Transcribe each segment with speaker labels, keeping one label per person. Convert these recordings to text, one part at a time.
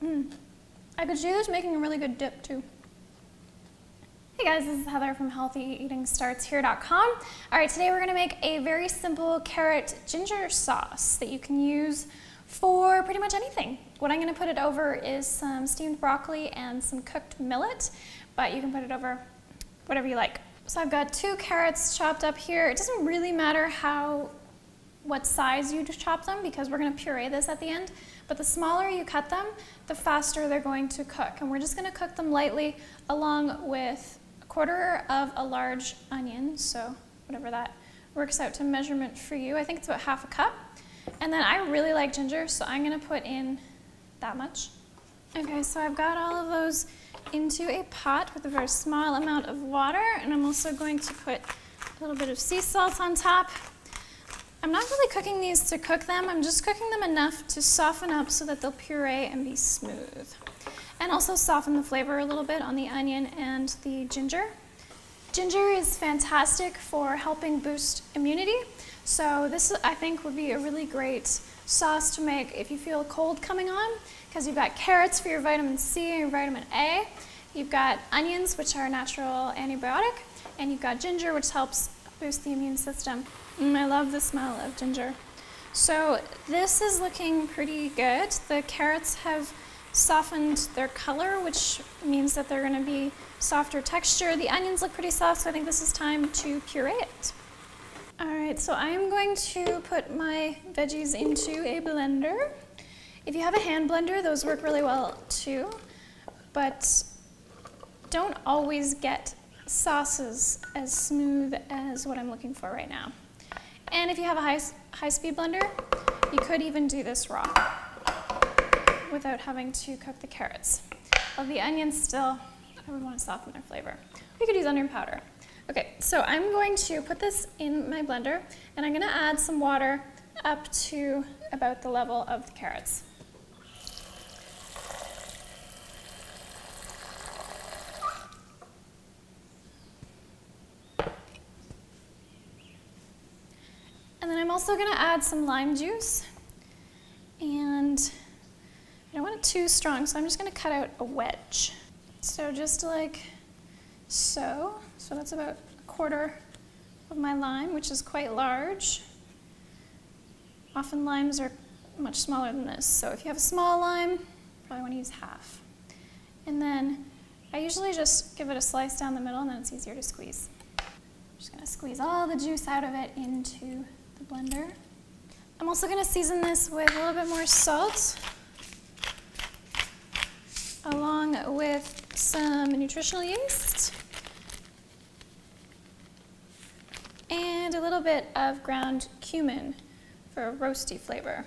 Speaker 1: I could see this making a really good dip too. Hey guys, this is Heather from healthyeatingstartshere.com. All right, today we're gonna make a very simple carrot ginger sauce that you can use for pretty much anything. What I'm gonna put it over is some steamed broccoli and some cooked millet, but you can put it over whatever you like. So I've got 2 carrots chopped up here. It doesn't really matter what size you chop them because we're gonna puree this at the end, but the smaller you cut them, the faster they're going to cook. And we're just gonna cook them lightly along with 1/4 of a large onion, so whatever that works out to measurement for you. I think it's about 1/2 cup. And then I really like ginger, so I'm gonna put in that much. Okay, so I've got all of those into a pot with a very small amount of water, and I'm also going to put a little bit of sea salt on top. I'm not really cooking these to cook them, I'm just cooking them enough to soften up so that they'll puree and be smooth. And also soften the flavor a little bit on the onion and the ginger. Ginger is fantastic for helping boost immunity, so this I think would be a really great sauce to make if you feel a cold coming on, because you've got carrots for your vitamin C and your vitamin A, you've got onions, which are a natural antibiotic, and you've got ginger, which helps boost the immune system. I love the smell of ginger. So this is looking pretty good. The carrots have softened their color, which means that they're going to be softer texture. The onions look pretty soft, so I think this is time to puree it. All right, so I am going to put my veggies into a blender. If you have a hand blender, those work really well too, but don't always get sauces as smooth as what I'm looking for right now. And if you have a high-speed blender, you could even do this raw without having to cook the carrots. Of the onions still, I would want to soften their flavor. You could use onion powder. Okay, so I'm going to put this in my blender, and I'm going to add some water up to about the level of the carrots. And then I'm also going to add some lime juice, and I don't want it too strong, so I'm just going to cut out a wedge. So just like so. So that's about 1/4 of my lime, which is quite large. Often limes are much smaller than this, so if you have a small lime, probably want to use 1/2. And then I usually just give it a slice down the middle, and then it's easier to squeeze. I'm just going to squeeze all the juice out of it into the blender. I'm also going to season this with a little bit more salt, along with some nutritional yeast, and a little bit of ground cumin for a roasty flavor.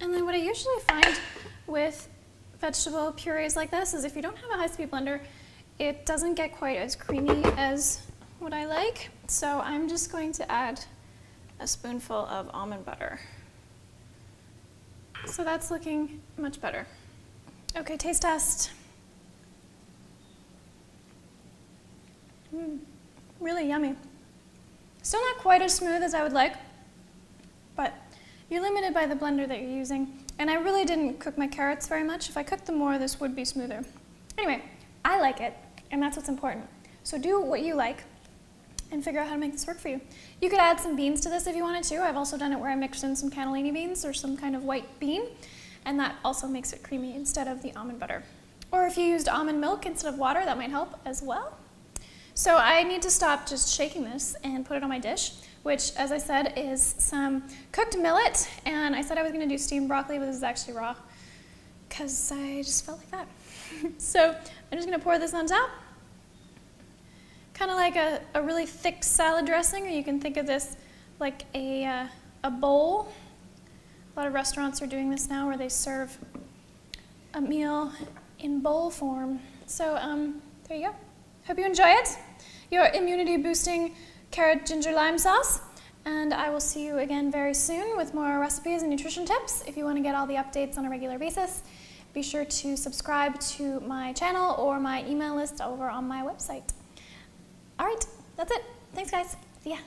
Speaker 1: And then what I usually find with vegetable purees like this is if you don't have a high-speed blender, it doesn't get quite as creamy as what I like. So I'm just going to add a spoonful of almond butter. So that's looking much better. Okay, taste test. Really yummy. Still not quite as smooth as I would like, but you're limited by the blender that you're using. And I really didn't cook my carrots very much. If I cooked them more, this would be smoother. Anyway, I like it, and that's what's important. So do what you like and figure out how to make this work for you. You could add some beans to this if you wanted to. I've also done it where I mixed in some cannellini beans or some kind of white bean, and that also makes it creamy instead of the almond butter. Or if you used almond milk instead of water, that might help as well. So I need to stop just shaking this and put it on my dish, which, as I said, is some cooked millet, and I said I was going to do steamed broccoli, but this is actually raw, because I just felt like that. So I'm just going to pour this on top, kind of like a really thick salad dressing, or you can think of this like a bowl. A lot of restaurants are doing this now where they serve a meal in bowl form. So there you go. Hope you enjoy it. Your immunity boosting carrot ginger lime sauce. And I will see you again very soon with more recipes and nutrition tips. If you want to get all the updates on a regular basis, be sure to subscribe to my channel or my email list over on my website. All right, that's it. Thanks, guys. See ya.